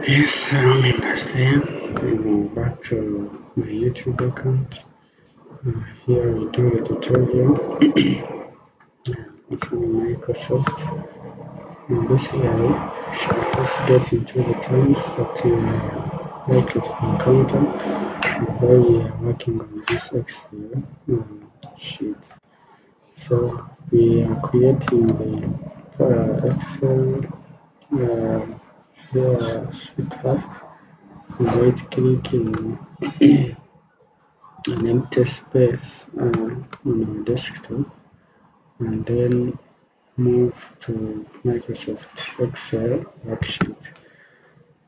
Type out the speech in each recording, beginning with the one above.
Yes, hello members there. Back to my YouTube account. Here we do a tutorial concerning Microsoft. Basically, I shall first get into the terms that you are likely to encounter while we are working on this Excel sheet. So we are creating the Excel sheet first. Right click in an empty space on our desktop and then move to Microsoft Excel worksheet,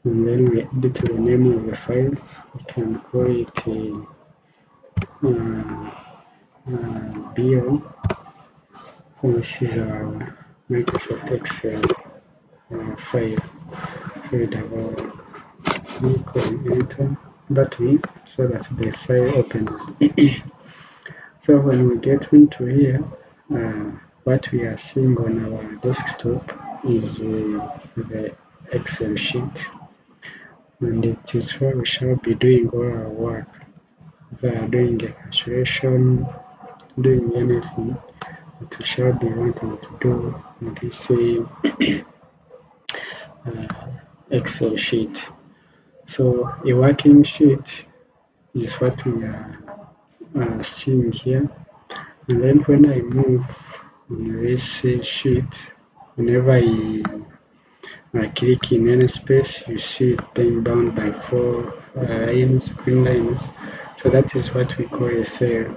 and then we edit the name of the file. We can call it BO. So this is our Microsoft Excel file. So we double click on enter button so that the file opens. So when we get into here, what we are seeing on our desktop is the Excel sheet, and it is where we shall be doing all our work. If we are doing a calculation, doing anything that we shall be wanting to do in this Excel sheet. So a working sheet is what we are seeing here. And then when I move on this sheet, whenever I click in any space, you see it being bound by 4 lines, green lines. So that is what we call a cell.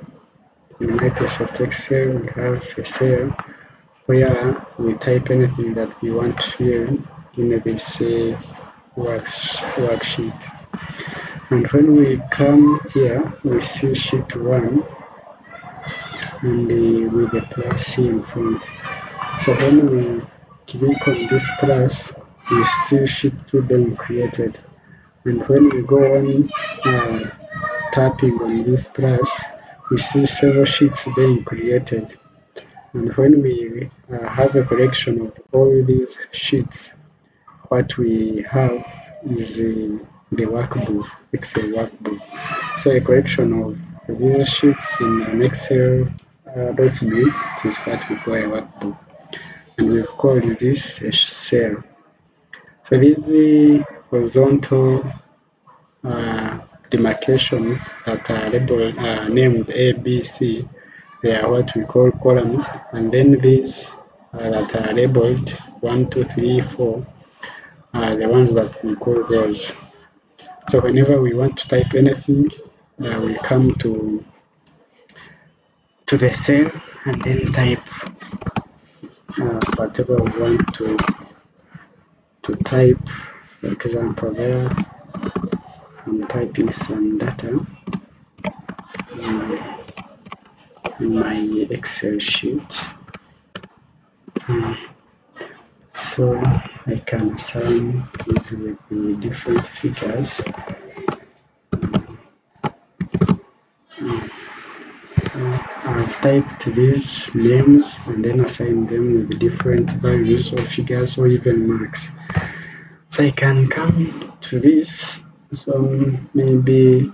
In Microsoft Excel, we have a cell where we type anything that we want to fill in this worksheet. And when we come here, we see sheet 1 and with the plus in front. So when we click on this plus, we see sheet 2 being created. And when we go on tapping on this plus, we see several sheets being created. And when we have a collection of all these sheets, what we have is the workbook, Excel workbook. So a collection of these sheets in an Excel document, it is what we call a workbook. And we've called this a cell. So these horizontal demarcations that are labeled, named A, B, C, they are what we call columns, and then these that are labeled 1, 2, 3, 4 are the ones that we call rows. So whenever we want to type anything, we come to the cell and then type whatever we want to type. For example, there I'm typing some data in my Excel sheet. So I can assign this with the different figures. So I've typed these names and then assigned them with different values or figures or even marks. So I can come to this, so maybe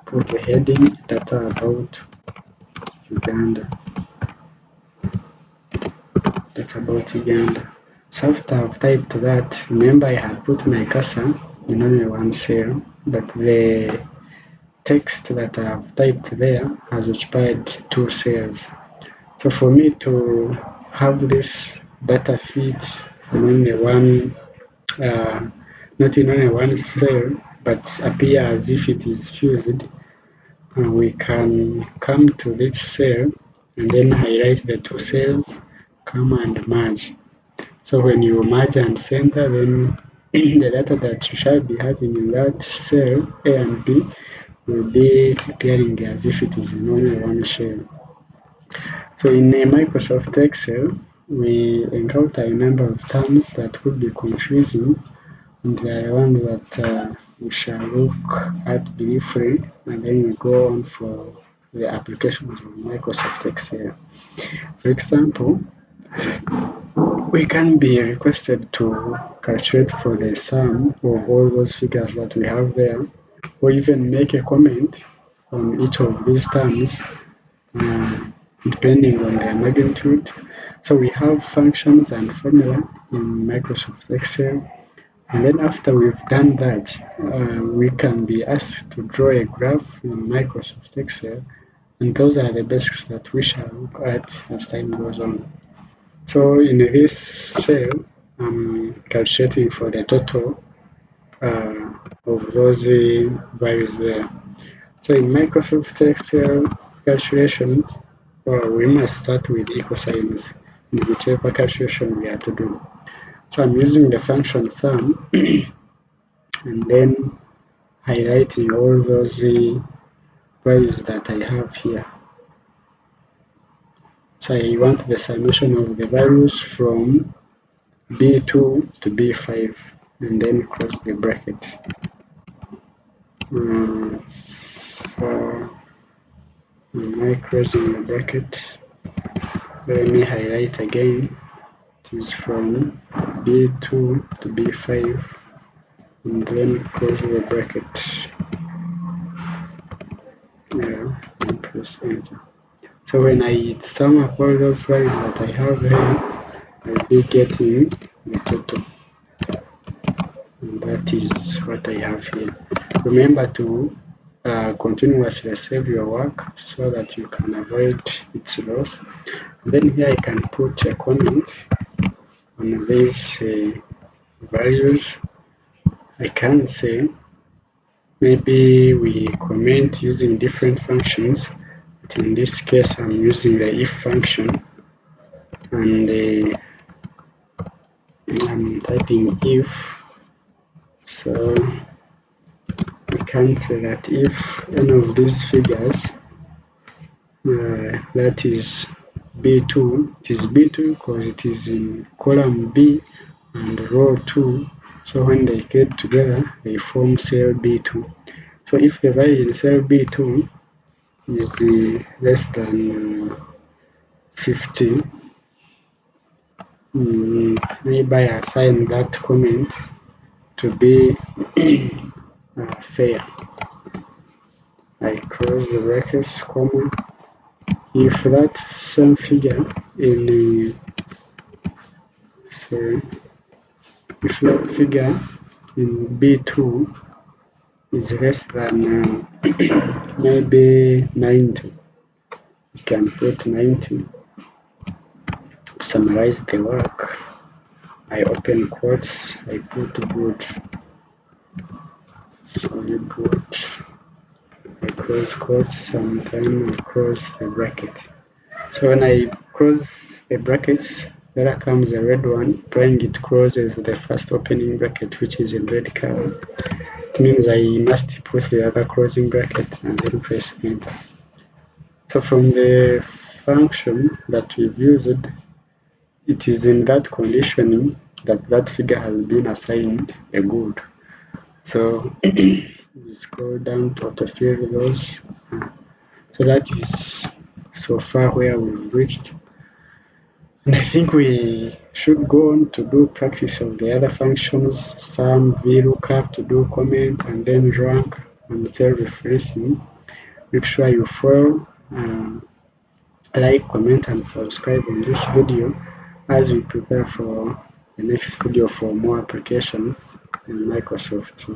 put a heading data about Uganda. Data about Uganda. So after I've typed that, remember I had put my cursor in only one cell, but the text that I've typed there has occupied 2 cells. So for me to have this data fit in only one, not in only one cell, but appear as if it is fused, we can come to this cell and then highlight the 2 cells, come and merge. So when you merge and center, then the data that you shall be having in that cell A and B will be appearing as if it is in only one shell. So in a Microsoft Excel, we encounter a number of terms that could be confusing, and they are ones that we shall look at briefly, and then we go on for the applications of Microsoft Excel. For example, we can be requested to calculate for the sum of all those figures that we have there, or even make a comment on each of these terms depending on their magnitude. So we have functions and formula in Microsoft Excel, and then after we've done that, we can be asked to draw a graph in Microsoft Excel, and those are the basics that we shall look at as time goes on. So in this cell, I'm calculating for the total of those values there. So in Microsoft Excel calculations, we must start with equal signs in whichever calculation we are to do. So I'm using the function sum and then highlighting all those values that I have here. So I want the summation of the values from B2 to B5 and then close the bracket. For my closing the bracket, let me highlight again. It is from B2 to B5 and then close the bracket. And press enter. So when I sum up all those values that I have here, I'll be getting the total. And that is what I have here. Remember to continuously save your work so that you can avoid its loss. Then here I can put a comment on these values. I can say maybe we comment using different functions, but in this case I'm using the if function, and I'm typing if. So we can say that if any of these figures that is B2, it is B2 because it is in column B and row 2, so when they get together they form cell B2. So if the value in cell B2 is less than 50, maybe I assign that comment to be fair. I close the brackets, comma. If that same figure in if that figure in B2 is less than maybe 90, you can put 90. To summarize the work, I open quotes, I put good, solid good. I close quotes, sometimes I close the bracket. So when I close the brackets, there comes a red one, implying it closes the first opening bracket, which is in red color. It means I must put the other closing bracket and then press enter. So from the function that we've used, it is in that conditioning that that figure has been assigned a good. So we scroll down to autofill those. So that is so far where we've reached. And I think we should go on to do practice of the other functions, sum, VLOOKUP, to do comment, and then rank and self-referencing. Make sure you follow, like, comment, and subscribe on this video as we prepare for the next video for more applications in Microsoft.